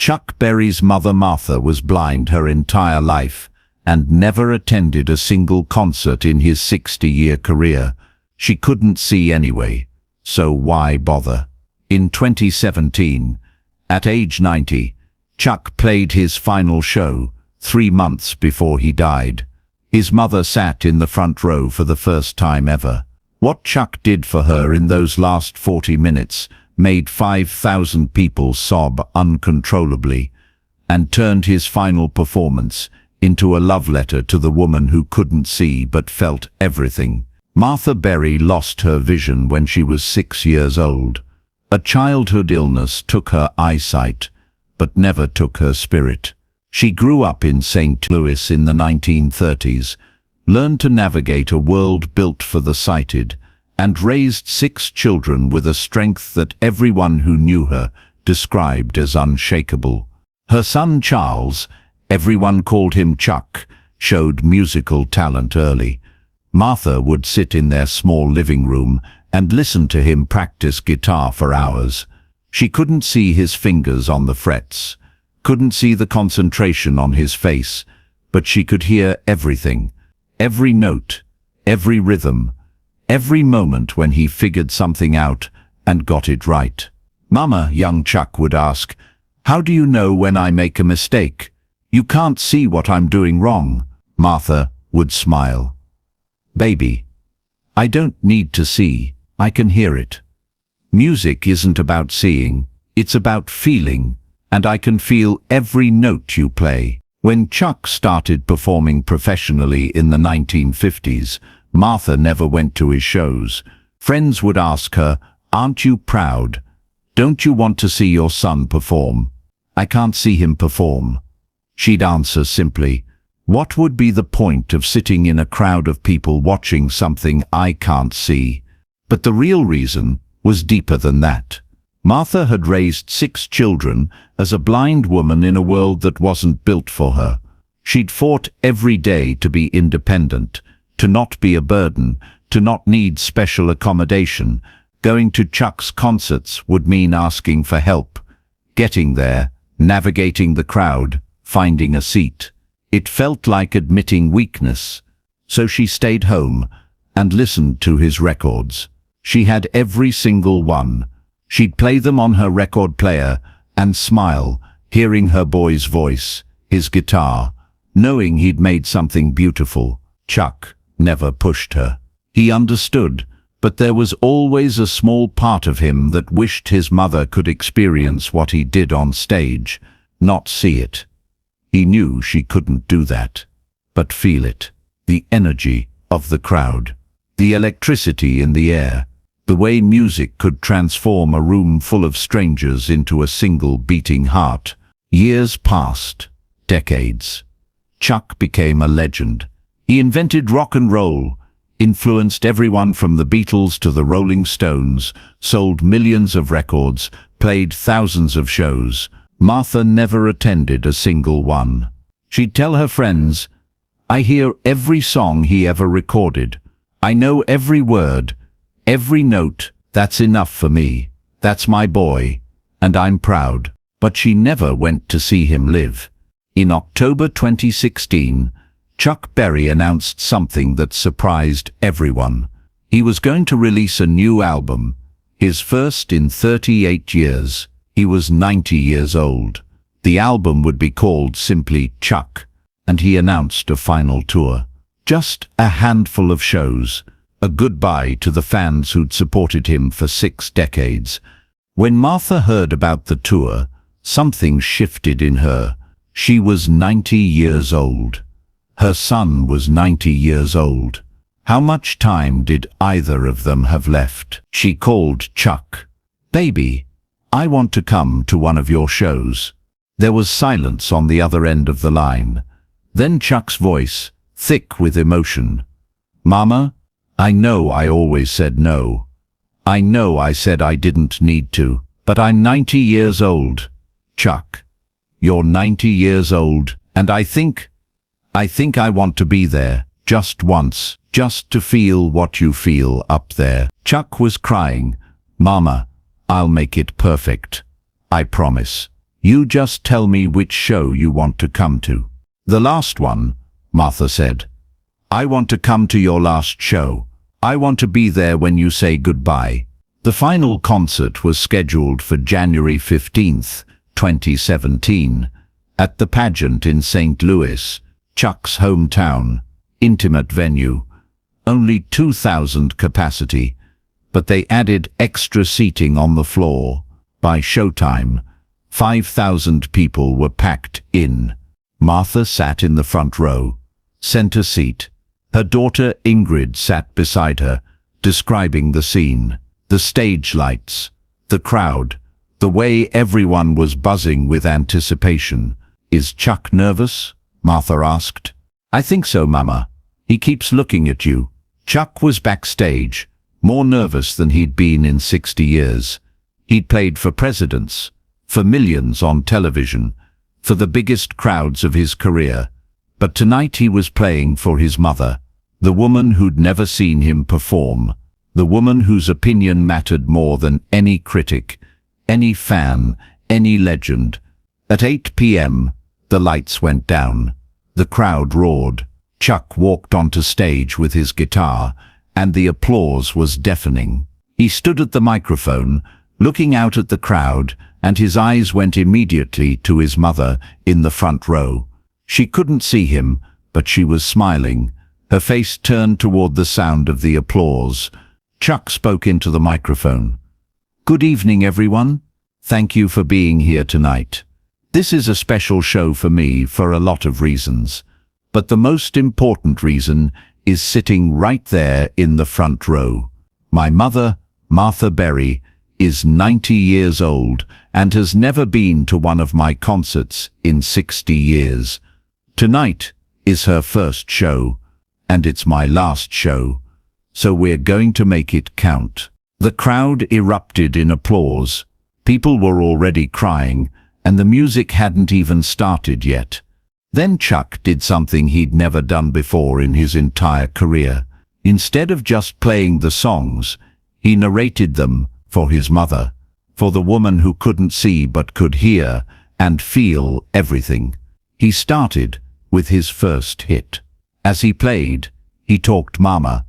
Chuck Berry's mother Martha was blind her entire life and never attended a single concert in his 60-year career. She couldn't see anyway, so why bother? In 2017, at age 90, Chuck played his final show 3 months before he died. His mother sat in the front row for the first time ever. What Chuck did for her in those last 40 minutes made 5,000 people sob uncontrollably and turned his final performance into a love letter to the woman who couldn't see but felt everything. Martha Berry lost her vision when she was 6 years old. A childhood illness took her eyesight, but never took her spirit. She grew up in St. Louis in the 1930s, learned to navigate a world built for the sighted, and raised 6 children with a strength that everyone who knew her described as unshakable. Her son Charles, everyone called him Chuck, showed musical talent early. Martha would sit in their small living room and listen to him practice guitar for hours. She couldn't see his fingers on the frets, couldn't see the concentration on his face, but she could hear everything, every note, every rhythm, every moment when he figured something out and got it right. "Mama," young Chuck would ask, "how do you know when I make a mistake? You can't see what I'm doing wrong." Martha would smile. "Baby, I don't need to see, I can hear it. Music isn't about seeing, it's about feeling, and I can feel every note you play." When Chuck started performing professionally in the 1950s, Martha never went to his shows. Friends would ask her, "Aren't you proud? Don't you want to see your son perform?" "I can't see him perform." She'd answer simply, "What would be the point of sitting in a crowd of people watching something I can't see?" But the real reason was deeper than that. Martha had raised 6 children as a blind woman in a world that wasn't built for her. She'd fought every day to be independent, to not be a burden, to not need special accommodation. Going to Chuck's concerts would mean asking for help. Getting there, navigating the crowd, finding a seat. It felt like admitting weakness. So she stayed home and listened to his records. She had every single one. She'd play them on her record player and smile, hearing her boy's voice, his guitar, knowing he'd made something beautiful. Chuck never pushed her. He understood, but there was always a small part of him that wished his mother could experience what he did on stage, not see it. He knew she couldn't do that, but feel it. The energy of the crowd, the electricity in the air, the way music could transform a room full of strangers into a single beating heart. Years passed, decades. Chuck became a legend. He invented rock and roll, influenced everyone from the Beatles to the Rolling Stones, sold millions of records, played thousands of shows. Martha never attended a single one. She'd tell her friends, "I hear every song he ever recorded. I know every word, every note. That's enough for me. That's my boy, and I'm proud." But she never went to see him live. In October 2016, Chuck Berry announced something that surprised everyone. He was going to release a new album, his first in 38 years. He was 90 years old. The album would be called simply Chuck, and he announced a final tour. Just a handful of shows, a goodbye to the fans who'd supported him for 6 decades. When Martha heard about the tour, something shifted in her. She was 90 years old. Her son was 90 years old. How much time did either of them have left? She called Chuck. "Baby, I want to come to one of your shows." There was silence on the other end of the line. Then Chuck's voice, thick with emotion. "Mama, I know I always said no. I know I said I didn't need to, but I'm 90 years old. Chuck, you're 90 years old, and I think I want to be there, just once, just to feel what you feel up there." Chuck was crying. "Mama, I'll make it perfect. I promise. You just tell me which show you want to come to. The last one, Martha said. I want to come to your last show. I want to be there when you say goodbye. The final concert was scheduled for January 15th, 2017, at the Pageant in St. Louis, Chuck's hometown, intimate venue. Only 2,000 capacity, but they added extra seating on the floor. By showtime, 5,000 people were packed in. Martha sat in the front row, center seat. Her daughter Ingrid sat beside her, describing the scene, the stage lights, the crowd, the way everyone was buzzing with anticipation. Is Chuck nervous? Martha asked. I think so, Mama. He keeps looking at you. Chuck was backstage, more nervous than he'd been in 60 years. He'd played for presidents, for millions on television, for the biggest crowds of his career. But tonight he was playing for his mother, the woman who'd never seen him perform, the woman whose opinion mattered more than any critic, any fan, any legend. At 8 p.m., the lights went down. The crowd roared. Chuck walked onto stage with his guitar, and the applause was deafening. He stood at the microphone, looking out at the crowd, and his eyes went immediately to his mother in the front row. She couldn't see him, but she was smiling, her face turned toward the sound of the applause. Chuck spoke into the microphone. Good evening, everyone. Thank you for being here tonight. This is a special show for me for a lot of reasons, but the most important reason is sitting right there in the front row. My mother, Martha Berry, is 90 years old and has never been to one of my concerts in 60 years. Tonight is her first show, and it's my last show, so we're going to make it count. The crowd erupted in applause. People were already crying, and the music hadn't even started yet. Then Chuck did something he'd never done before in his entire career. Instead of just playing the songs, he narrated them for his mother, for the woman who couldn't see but could hear and feel everything. He started with his first hit. As he played, he talked Mama.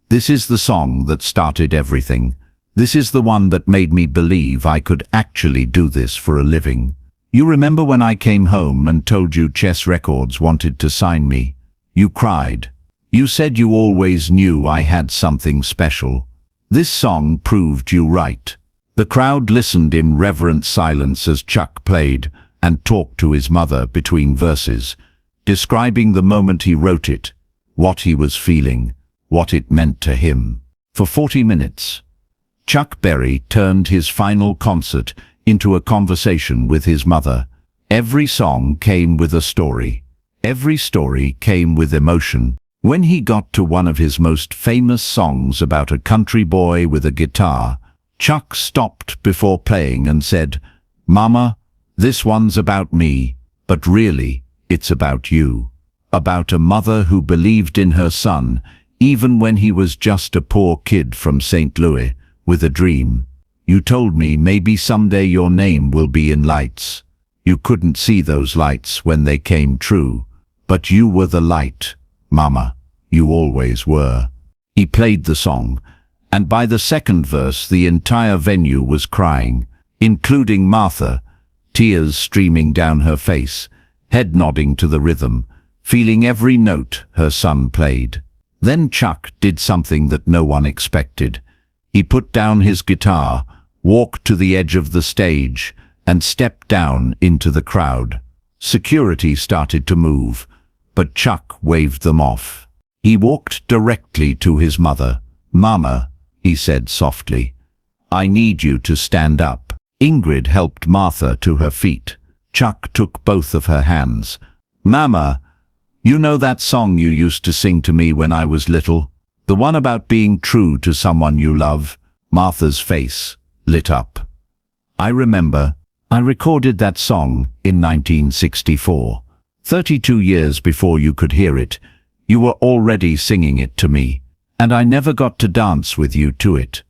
This is the song that started everything. This is the one that made me believe I could actually do this for a living. You remember when I came home and told you Chess Records wanted to sign me? You cried. You said you always knew I had something special. This song proved you right. The crowd listened in reverent silence as Chuck played and talked to his mother between verses, describing the moment he wrote it, what he was feeling, what it meant to him. For 40 minutes, Chuck Berry turned his final concert into a conversation with his mother. Every song came with a story. Every story came with emotion. When he got to one of his most famous songs about a country boy with a guitar, Chuck stopped before playing and said, Mama, this one's about me, but really, it's about you. About a mother who believed in her son, even when he was just a poor kid from St. Louis, with a dream. You told me maybe someday your name will be in lights. You couldn't see those lights when they came true, but you were the light, Mama. You always were. He played the song, and by the second verse the entire venue was crying, including Martha, tears streaming down her face, head nodding to the rhythm, feeling every note her son played. Then Chuck did something that no one expected. He put down his guitar, walked to the edge of the stage, and stepped down into the crowd. Security started to move, but Chuck waved them off. He walked directly to his mother. Mama, he said softly, I need you to stand up. Ingrid helped Martha to her feet. Chuck took both of her hands. Mama, you know that song you used to sing to me when I was little? The one about being true to someone you love? Martha's face lit up. I remember. I recorded that song in 1964. 32 years before you could hear it, you were already singing it to me, and I never got to dance with you to it.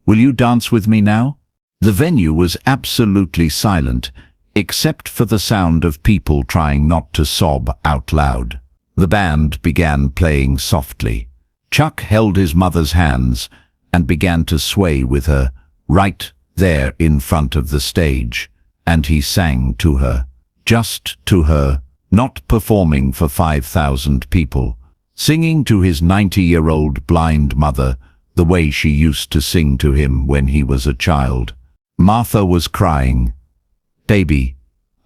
Will you dance with me now? The venue was absolutely silent, except for the sound of people trying not to sob out loud. The band began playing softly. Chuck held his mother's hands and began to sway with her, right there in front of the stage, and he sang to her, just to her, not performing for 5,000 people, singing to his 90-year-old blind mother the way she used to sing to him when he was a child. Martha was crying. "Baby,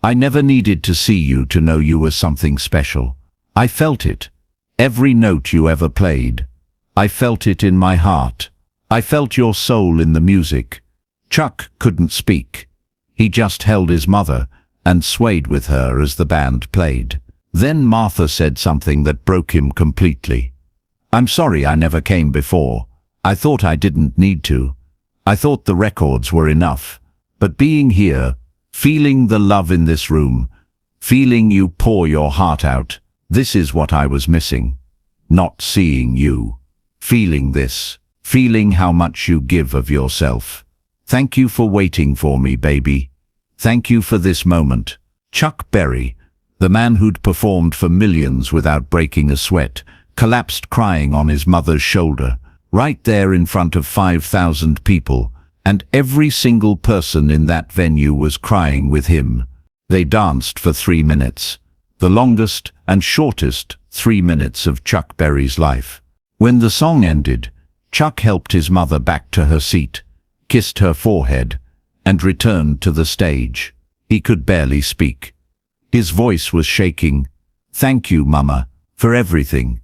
I never needed to see you to know you were something special. I felt it. Every note you ever played. I felt it in my heart. I felt your soul in the music." Chuck couldn't speak. He just held his mother and swayed with her as the band played. Then Martha said something that broke him completely. "I'm sorry I never came before. I thought I didn't need to. I thought the records were enough. But being here, feeling the love in this room, feeling you pour your heart out, this is what I was missing. Not seeing you. Feeling this. Feeling how much you give of yourself. Thank you for waiting for me, baby. Thank you for this moment." Chuck Berry, the man who'd performed for millions without breaking a sweat, collapsed crying on his mother's shoulder, right there in front of 5,000 people, and every single person in that venue was crying with him. They danced for 3 minutes, the longest and shortest 3 minutes of Chuck Berry's life. When the song ended, Chuck helped his mother back to her seat, kissed her forehead, and returned to the stage. He could barely speak. His voice was shaking. "Thank you, Mama, for everything.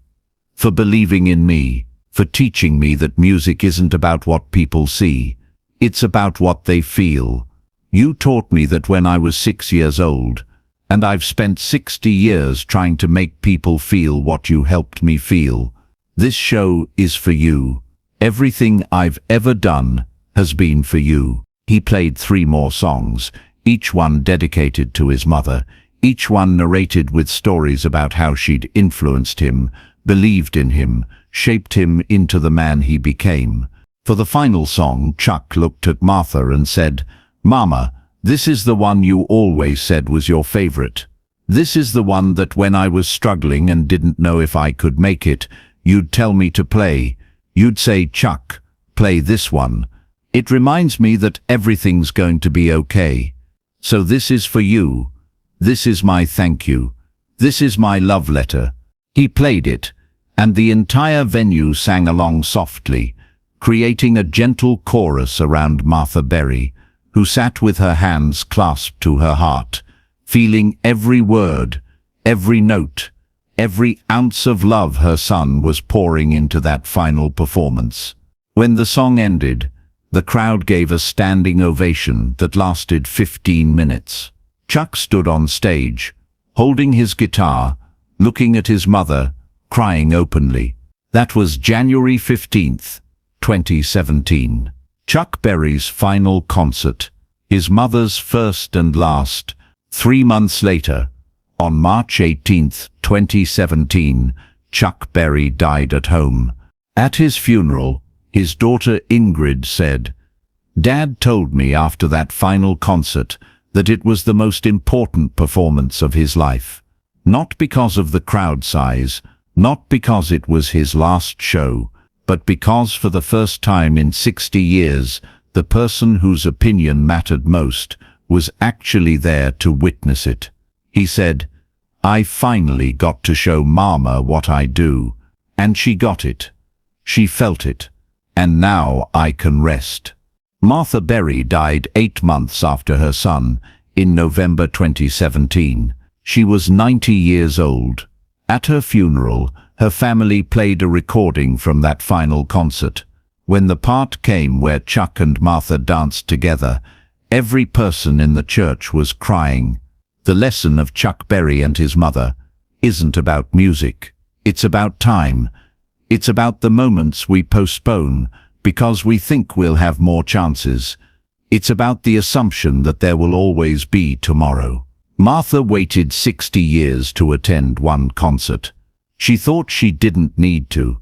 For believing in me, for teaching me that music isn't about what people see. It's about what they feel. You taught me that when I was 6 years old, and I've spent 60 years trying to make people feel what you helped me feel. This show is for you. Everything I've ever done has been for you." He played 3 more songs, each one dedicated to his mother, each one narrated with stories about how she'd influenced him, believed in him, shaped him into the man he became. For the final song, Chuck looked at Martha and said, "Mama, this is the one you always said was your favorite. This is the one that when I was struggling and didn't know if I could make it, you'd tell me to play. You'd say, 'Chuck, play this one. It reminds me that everything's going to be okay. So this is for you. This is my thank you. This is my love letter.'" He played it, and the entire venue sang along softly, creating a gentle chorus around Martha Berry, who sat with her hands clasped to her heart, feeling every word, every note, every ounce of love her son was pouring into that final performance. When the song ended, the crowd gave a standing ovation that lasted 15 minutes. Chuck stood on stage, holding his guitar, looking at his mother, crying openly. That was January 15th, 2017. Chuck Berry's final concert, his mother's first and last. 3 months later, on March 18th, 2017, Chuck Berry died at home. At his funeral, his daughter Ingrid said, "Dad told me after that final concert that it was the most important performance of his life. Not because of the crowd size, not because it was his last show, but because for the first time in 60 years, the person whose opinion mattered most was actually there to witness it." He said, "I finally got to show Mama what I do, and she got it. She felt it, and now I can rest." Martha Berry died 8 months after her son, in November 2017. She was 90 years old. At her funeral, her family played a recording from that final concert. When the part came where Chuck and Martha danced together, every person in the church was crying. The lesson of Chuck Berry and his mother isn't about music. It's about time. It's about the moments we postpone because we think we'll have more chances. It's about the assumption that there will always be tomorrow. Martha waited 60 years to attend one concert. She thought she didn't need to.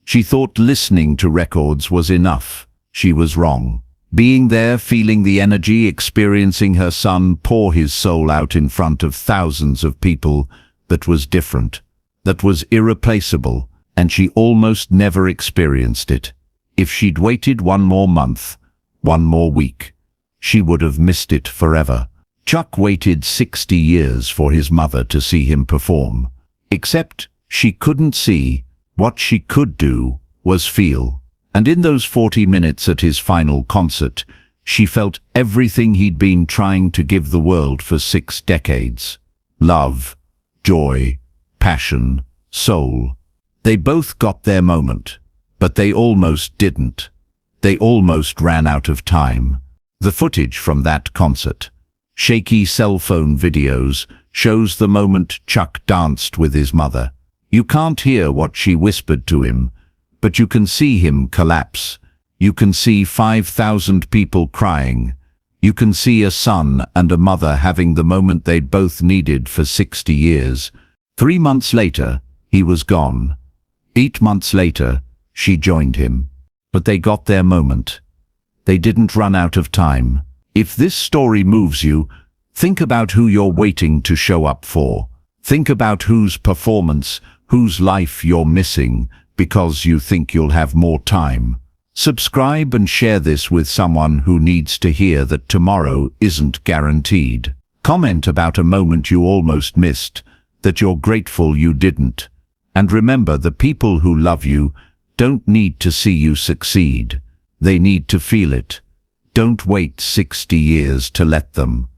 She thought listening to records was enough. She was wrong. Being there, feeling the energy, experiencing her son pour his soul out in front of thousands of people, that was different, that was irreplaceable, and she almost never experienced it. If she'd waited one more month, one more week, she would have missed it forever. Chuck waited 60 years for his mother to see him perform. Except she couldn't see. What she could do was feel. And in those 40 minutes at his final concert, she felt everything he'd been trying to give the world for 6 decades. Love, joy, passion, soul. They both got their moment, but they almost didn't. They almost ran out of time. The footage from that concert, shaky cell phone videos, shows the moment Chuck danced with his mother. You can't hear what she whispered to him, but you can see him collapse. You can see 5,000 people crying. You can see a son and a mother having the moment they'd both needed for 60 years. 3 months later, he was gone. 8 months later, she joined him. But they got their moment. They didn't run out of time. If this story moves you, think about who you're waiting to show up for. Think about whose performance, whose life you're missing because you think you'll have more time. Subscribe and share this with someone who needs to hear that tomorrow isn't guaranteed. Comment about a moment you almost missed, that you're grateful you didn't. And remember, the people who love you don't need to see you succeed. They need to feel it. Don't wait 60 years to let them.